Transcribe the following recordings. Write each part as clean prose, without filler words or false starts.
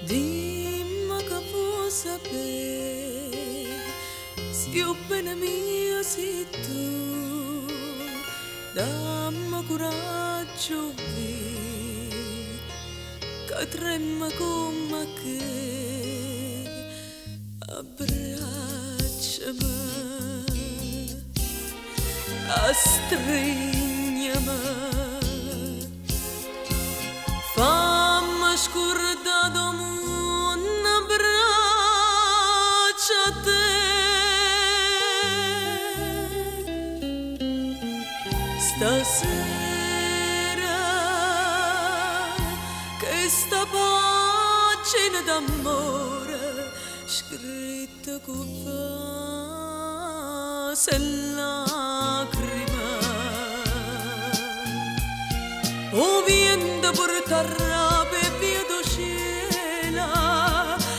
Dimmi che vuoi sapere, se io bene mia sei tu, dammi coraggio che trema come che, abbracciami, stringiami, fammi scordare del mondo, abbraccia te. Stasera questa pagina d'amore scritta con vase e lacrime, o viento porterà per via do cielo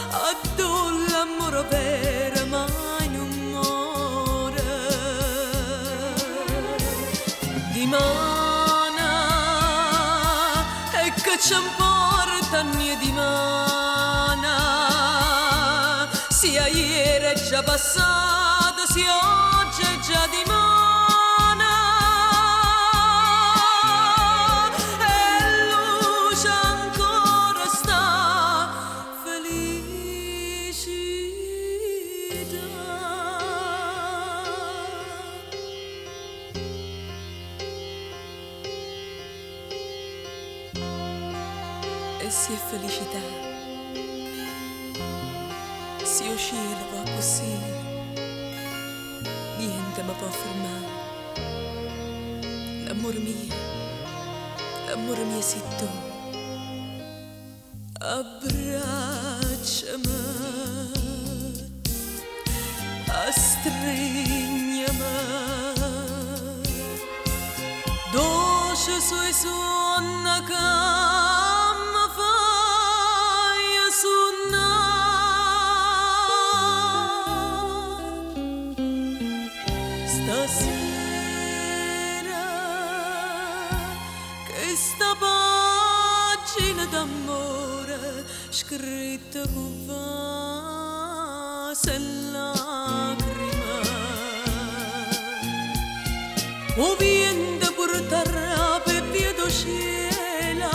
addosso l'amore vero mai non muore. Dimana e che ci importa niente di mana, sia ieri è già passata, sia oggi è già di mana, e luce ancora sta felicità. E se è felicità, se io cielo va così, niente mi può fermare. L'amore mio sei tu, abbracciami, stringiami, dolce sui suoni che stasera questa pagina d'amore scritta con vase e lacrime, o viento porterà per via do cielo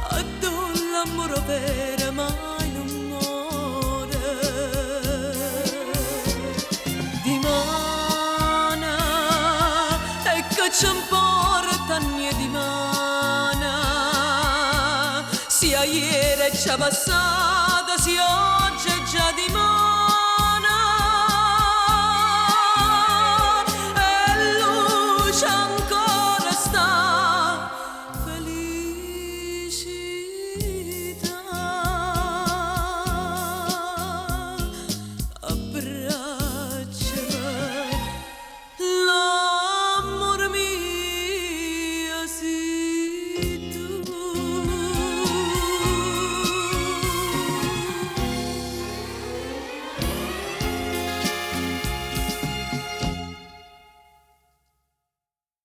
addosso l'amore vero mai non muore. Dimana e che ci importa niente di mana, sia ieri è già passata, sia oggi